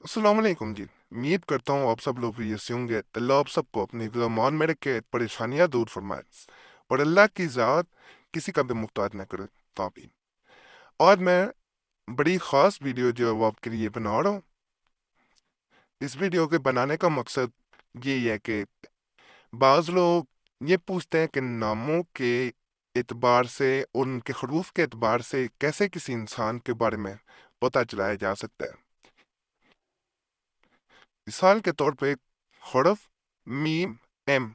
अस्सलाम वालेकुम जी। उम्मीद करता हूँ आप सब लोग भी ऐसे होंगे। अल्लाह आप सबको अपने ईमान में रखे, परेशानियां दूर फरमाए और अल्लाह की ज़ात किसी का भी मुहताज न करे। आमीन। आज मैं बड़ी ख़ास वीडियो जो है वो आपके लिए बना रहा हूँ। इस वीडियो के बनाने का मकसद ये है कि बाज़ लोग ये पूछते हैं कि नामों के एतबार से और उनके हरूफ के एतबार से कैसे किसी इंसान के बारे में पता चलाया जा सकता है। मिसाल के तौर पे हरफ मीम एम,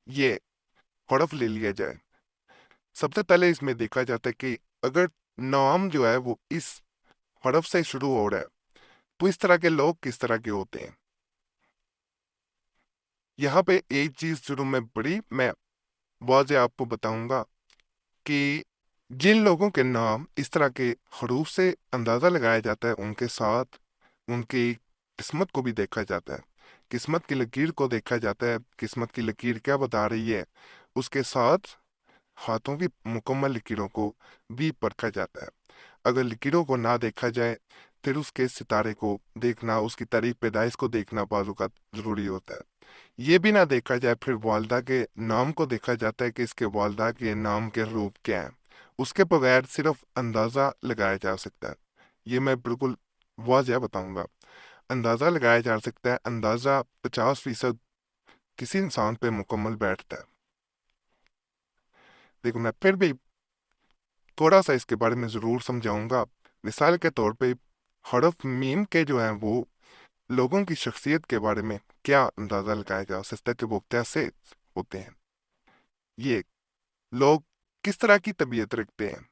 ये हरफ ले लिया जाए। सबसे पहले इसमें देखा जाता है कि अगर नाम जो है वो इस हरफ से शुरू हो रहा है तो इस तरह के लोग किस तरह के होते हैं। यहाँ पे एक चीज जरूर मैं वाज़े आपको बताऊंगा कि जिन लोगों के नाम इस तरह के हरूफ से अंदाजा लगाया जाता है उनके साथ उनकी किस्मत को भी देखा जाता है। किस्मत की लकीर को देखा जाता है, किस्मत की लकीर क्या बता रही है, उसके साथ हाथों की मुकम्मल लकीरों को भी परखा जाता है। अगर लकीरों को ना देखा जाए फिर उसके सितारे को देखना, उसकी तारीख पैदाइश को देखना बाजू का जरूरी होता है। ये भी ना देखा जाए फिर वालदा के नाम को देखा जाता है कि इसके वालदा के नाम के रूप क्या है। उसके बगैर सिर्फ अंदाज़ा लगाया जा सकता है। ये मैं बिल्कुल वाज़ह बताऊंगा। अंदाज़ा लगाया जा सकता है, अंदाज़ा 50% किसी इंसान पे मुकम्मल बैठता है। देखो मैं फिर भी थोड़ा सा इसके बारे में ज़रूर समझाऊंगा। मिसाल के तौर पे हरफ मीम के जो हैं वो लोगों की शख्सियत के बारे में क्या अंदाज़ा लगाया जा सकता है कि वो कैसे होते हैं। ये लोग किस तरह की तबीयत रखते हैं।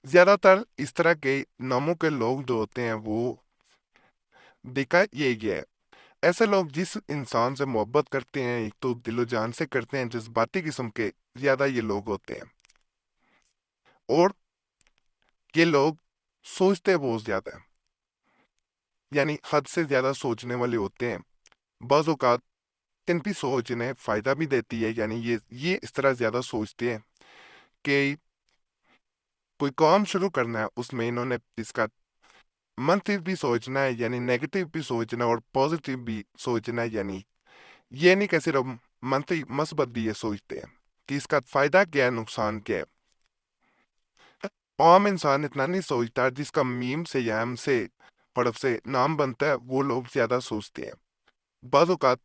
ज़्यादातर इस तरह के नामों के लोग जो होते हैं वो देखा ये गया है। ऐसे लोग जिस इंसान से मोहब्बत करते हैं एक तो दिलो जान से करते हैं, जज्बाती किस्म के ज़्यादा ये लोग होते हैं। और ये लोग सोचते बहुत ज़्यादा हैं, यानी हद से ज़्यादा सोचने वाले होते हैं। बाज़ औक़ात इनकी सोच इन्हें फ़ायदा भी देती है, यानी ये इस तरह ज़्यादा सोचते हैं कि कोई काम शुरू करना है उसमें इन्होंने इसका मंफिक भी सोचना है, यानी नेगेटिव भी सोचना और पॉजिटिव भी सोचना है। यानी ये नहीं कि सिर्फ मंफी मस्बत भी ये सोचते हैं कि इसका फ़ायदा क्या है, नुकसान क्या है। आम इंसान इतना नहीं सोचता। जिसका मीम से या एम से हरफ से नाम बनता है वो लोग ज़्यादा सोचते हैं। बाज़ औक़ात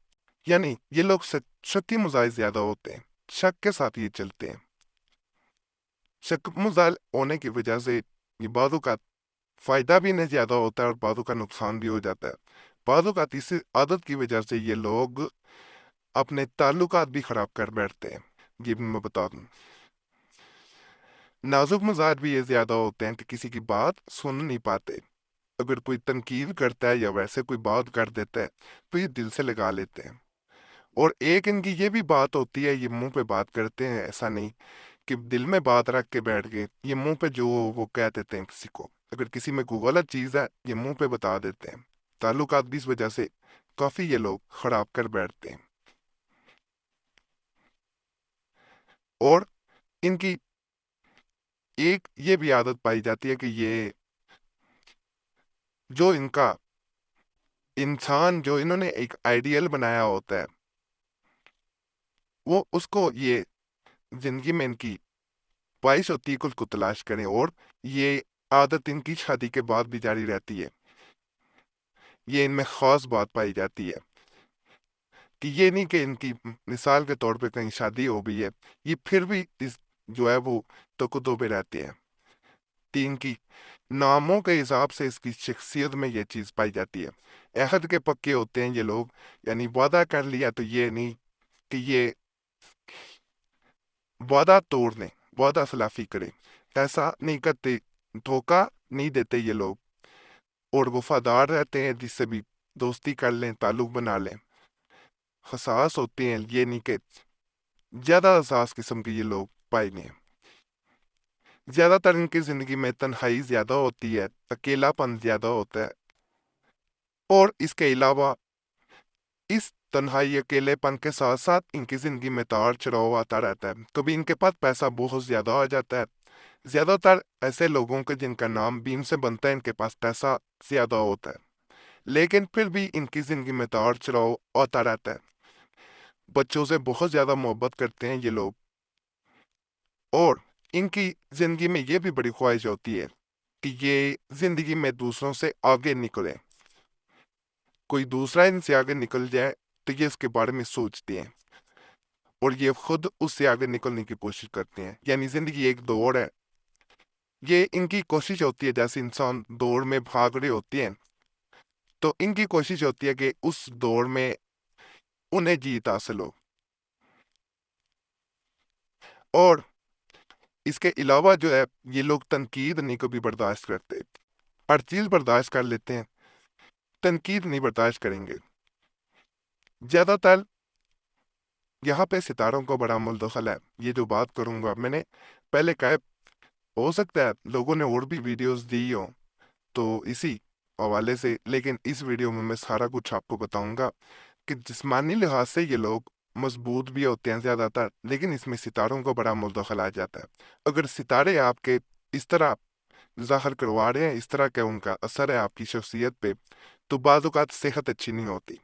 यानी ये लोग शक्की मुजाहिर ज़्यादा होते हैं, शक के साथ ये चलते हैं। शक मुजाहिर होने की वजह से ये बाज़ों का फ़ायदा भी इन्हें ज़्यादा होता है और बाज़ों का नुकसान भी हो जाता है। बाज़ों का इस आदत की वजह से ये लोग अपने ताल्लुकात भी ख़राब कर बैठते हैं। ये भी मैं बता दूँ, नाजुक मिजाज भी ये ज़्यादा होते हैं कि किसी की बात सुन नहीं पाते। अगर कोई तनकीद करता है या वैसे कोई बात कर देता है तो ये दिल से लगा लेते हैं। और एक इनकी ये भी बात होती है, ये मुंह पे बात करते हैं, ऐसा नहीं कि दिल में बात रख के बैठ गए। ये मुंह पे जो वो कह देते हैं किसी को। अगर किसी में कोई गलत चीज़ है ये मुंह पे बता देते हैं। ताल्लुकात भी इस वजह से काफ़ी ये लोग ख़राब कर बैठते हैं। और इनकी एक ये भी आदत पाई जाती है कि ये जो इनका इंसान जो इन्होंने एक आइडियल बनाया होता है वो उसको ये जिंदगी में इनकी ख्वाहिश होती है कि उसको तलाश करें। और ये आदत इनकी शादी के बाद भी जारी रहती है। ये इनमें खास बात पाई जाती है कि ये नहीं कि इनकी मिसाल के तौर पे कहीं शादी हो गई है, ये फिर भी इस जो है वो तकुतो पे रहते हैं। तीन की नामों के हिसाब से इसकी शख्सियत में ये चीज़ पाई जाती है। अहद के पक्के होते हैं ये लोग, यानी वादा कर लिया तो ये नहीं कि ये वादा तोड़ दें, वादा खिलाफी करें, ऐसा नहीं करते। धोखा नहीं देते ये लोग और वफादार रहते हैं, जिससे भी दोस्ती कर लें, ताल्लुक बना लें। हसास होते हैं, ये नहीं कि ज़्यादा हसास किस्म के ये लोग पाए गए हैं। ज़्यादातर इनकी ज़िंदगी में तन्हाई ज़्यादा होती है, अकेलापन ज़्यादा होता है। और इसके अलावा इस तन्हाई अकेलेपन के साथ साथ इनकी ज़िंदगी में तार चढ़ाव आता रहता है। कभी इनके पास पैसा बहुत ज़्यादा आ जाता है, ज्यादातर ऐसे लोगों के जिनका नाम बीम से बनता है, इनके पास पैसा ज्यादा होता है, लेकिन फिर भी इनकी जिंदगी में उतार चढ़ाव आता रहता है। बच्चों से बहुत ज्यादा मोहब्बत करते हैं ये लोग, और इनकी जिंदगी में ये भी बड़ी ख्वाहिश होती है कि ये जिंदगी में दूसरों से आगे निकले। कोई दूसरा इनसे आगे निकल जाए तो ये इसके बारे में सोचते हैं और ये खुद उससे आगे निकलने की कोशिश करते हैं। यानी जिंदगी एक दौड़ है, ये इनकी कोशिश होती है। जैसे इंसान दौड़ में भाग रहे होते हैं, तो इनकी कोशिश होती है कि उस दौड़ में उन्हें जीत हासिल हो। और इसके अलावा जो है, ये लोग तनकीद नहीं कभी बर्दाश्त करते। हर चीज बर्दाश्त कर लेते हैं, तनकीद नहीं बर्दाश्त करेंगे। ज्यादातर यहाँ पे सितारों को बड़ा मुल्दखल है। ये जो बात करूंगा, मैंने पहले कहा, हो सकता है लोगों ने और भी वीडियोस दी हो तो इसी हवाले से, लेकिन इस वीडियो में मैं सारा कुछ आपको बताऊंगा कि जिस्मानी लिहाज से ये लोग मजबूत भी होते हैं ज्यादातर, लेकिन इसमें सितारों को बड़ा मुद्दखल आ जाता है। अगर सितारे आपके इस तरह ज़ाहिर करवा रहे हैं, इस तरह का उनका असर है आपकी शख्सियत पे, तो बाज़ औक़ात सेहत अच्छी नहीं होती।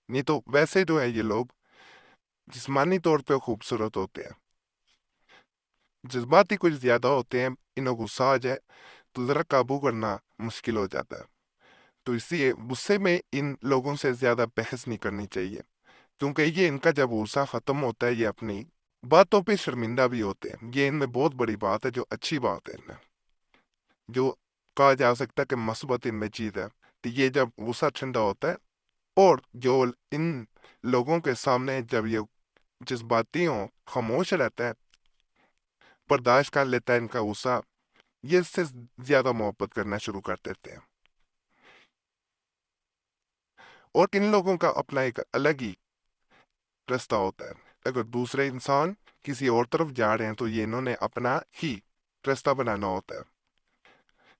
नहीं तो वैसे जो है ये लोग जिस्मानी तौर पे खूबसूरत होते हैं, जज्बाती कुछ ज्यादा होते हैं। इन्हें गुस्सा आ जाए तो जरा काबू करना मुश्किल हो जाता है। तो इसलिए गुस्से में इन लोगों से ज्यादा बहस नहीं करनी चाहिए, क्योंकि ये इनका जब गुस्सा खत्म होता है, ये अपनी बातों पे शर्मिंदा भी होते हैं। ये इनमें बहुत बड़ी बात है, जो अच्छी बात है इनमें, जो कहा जा सकता है कि मस्बत इनमें चीज है। तो ये जब गुस्सा ठंडा होता है, और जो इन लोगों के सामने जब ये जज्बाती हो, खामोश रहता है, बर्दाश्त कर लेता है इनका गुस्सा, ये इससे ज्यादा मोहब्बत करना शुरू कर देते हैं। और इन लोगों का अपना एक अलग ही रास्ता होता है। अगर दूसरे इंसान किसी और तरफ जा रहे हैं तो ये इन्होंने अपना ही रास्ता बनाना होता है।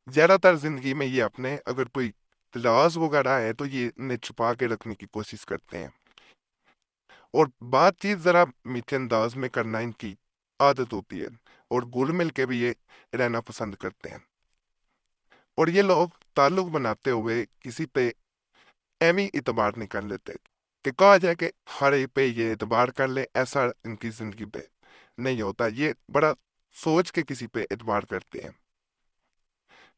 ज्यादातर जिंदगी में ये अपने अगर कोई राज वगैरह है तो ये इन्हें छुपा के रखने की कोशिश करते हैं, और बातचीत जरा मीठे अंदाज में करना इनकी आदत होती है, और घुल मिल के भी ये रहना पसंद करते हैं। और ये लोग ताल्लुक बनाते हुए किसी पे एमी इतबार नहीं कर लेते कि कहा जाए कि हर एक पे ये इतबार कर ले, ऐसा इनकी जिंदगी पे नहीं होता। ये बड़ा सोच के किसी पे इतबार करते हैं।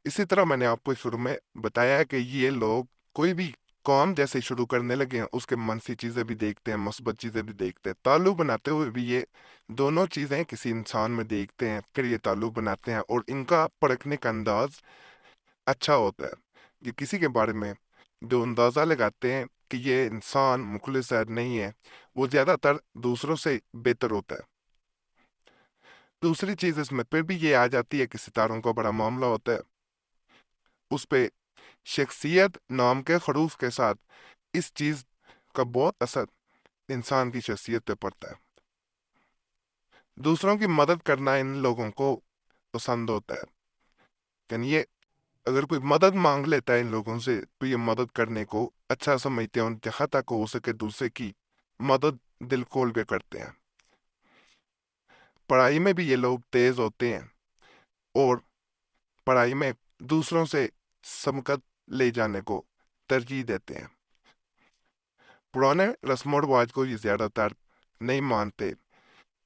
इसी तरह मैंने आपको शुरू में बताया है कि ये लोग कोई भी काम जैसे शुरू करने लगे हैं, उसके मनसी चीजें भी देखते हैं, मुस्बत चीजें भी देखते हैं। ताल्लुक बनाते हुए भी ये दोनों चीजें किसी इंसान में देखते हैं, फिर ये ताल्लुक बनाते हैं, और इनका परखने का अंदाज अच्छा होता है। ये किसी के बारे में जो अंदाजा लगाते हैं कि ये इंसान मुखलिस है नहीं है, वो ज्यादातर दूसरों से बेहतर होता है। दूसरी चीज इसमें फिर भी ये आ जाती है कि सितारों का बड़ा मामला होता है, उस पे शख्सियत नाम के खरूफ के साथ इस चीज का बहुत असर इंसान की शख्सियत पे पड़ता है। दूसरों की मदद करना इन लोगों को पसंद होता है। यानी ये अगर कोई मदद मांग लेता है इन लोगों से, तो ये मदद करने को अच्छा समझते हैं, और जहां तक हो सके दूसरे की मदद दिल खोल के करते हैं। पढ़ाई में भी ये लोग तेज होते हैं, और पढ़ाई में दूसरों से सबकत ले जाने को तरजीह देते हैं। पुराने रस्म व रिवाज को ये ज्यादातर नहीं मानते,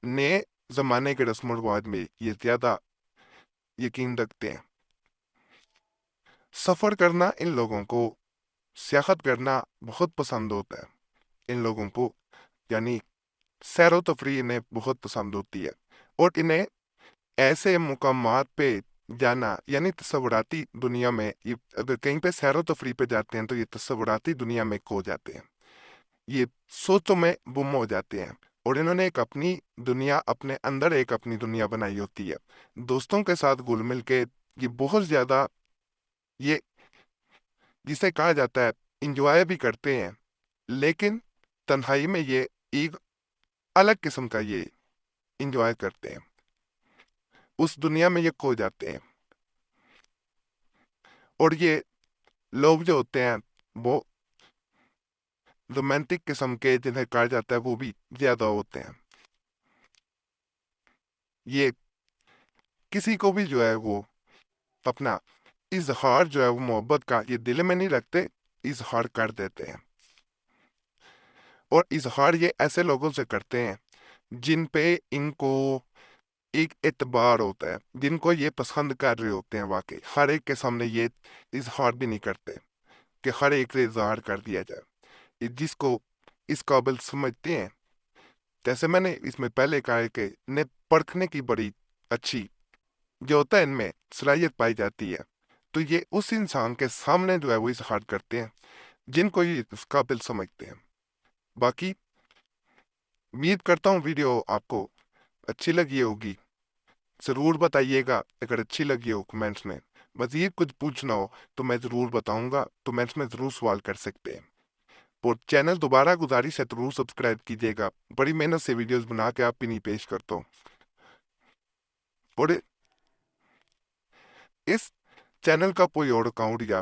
नए जमाने के रस्म व रिवाज में ये ज्यादा यकीन रखते हैं। सफर करना इन लोगों को, सियाहत करना बहुत पसंद होता है इन लोगों को। यानी सैरो तफरी इन्हें बहुत पसंद होती है, और इन्हें ऐसे मुकामात पे जाना, यानी तस्वुराती दुनिया में, ये अगर कहीं पे सैरो तफरी पे जाते हैं तो ये तस्वुराती दुनिया में खो जाते हैं, ये सोचों में गुम हो जाते हैं। और इन्होंने एक अपनी दुनिया, अपने अंदर एक अपनी दुनिया बनाई होती है। दोस्तों के साथ घुल मिल के ये बहुत ज्यादा, ये जिसे कहा जाता है, इंजॉय भी करते हैं, लेकिन तन्हाई में ये एक अलग किस्म का ये इंजॉय करते हैं। उस दुनिया में ये खो जाते हैं। और ये लोग जो होते हैं वो रोमांटिक किस्म के, जिन्हें कहा जाता है, वो भी ज्यादा होते हैं। ये کسی کو بھی جو ہے وہ اپنا اظہار جو ہے وہ محبت کا یہ دل میں نہیں رکھتے، اظہار کر دیتے ہیں، اور اظہار یہ ایسے لوگوں سے کرتے ہیں جن پہ ان کو ایک اعتبار ہوتا ہے، جن کو یہ پسند کر رہے ہوتے ہیں واقعی۔ ہر ایک کے سامنے یہ اظہار بھی نہیں کرتے کہ ہر ایک سے اظہار کر دیا جائے، یہ جس کو اس قابل سمجھتے ہیں۔ جیسے میں نے اس میں پہلے کہا ہے کہ انہیں پرکھنے کی بڑی اچھی جو ہوتا ہے ان میں صلاحیت پائی جاتی ہے، تو یہ اس انسان کے سامنے جو ہے وہ اظہار کرتے ہیں جن کو یہ اس قابل سمجھتے ہیں۔ باقی امید کرتا ہوں ویڈیو آپ کو اچھی لگی ہوگی، ضرور بتائیے گا اگر اچھی لگی ہو کمنٹس میں۔ مزید کچھ پوچھنا ہو تو میں ضرور بتاؤں گا، تو کمنٹس میں ضرور سوال کر سکتے ہیں، اور چینل دوبارہ گزارش ہے ضرور سبسکرائب کیجیے گا، بڑی محنت سے ویڈیوز بنا کے آپ بھی نہیں پیش کرتا ہوں۔ اور اس چینل کا کوئی اور اکاؤنٹ یا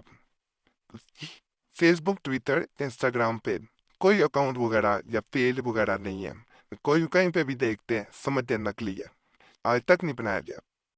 فیس بک، ٹویٹر، انسٹاگرام پہ کوئی اکاؤنٹ وغیرہ یا پیج وغیرہ نہیں ہے، کوئی کہیں پہ بھی دیکھتے ہیں سمجھتے نقلی ہے، آج تک نہیں بنایا گیا۔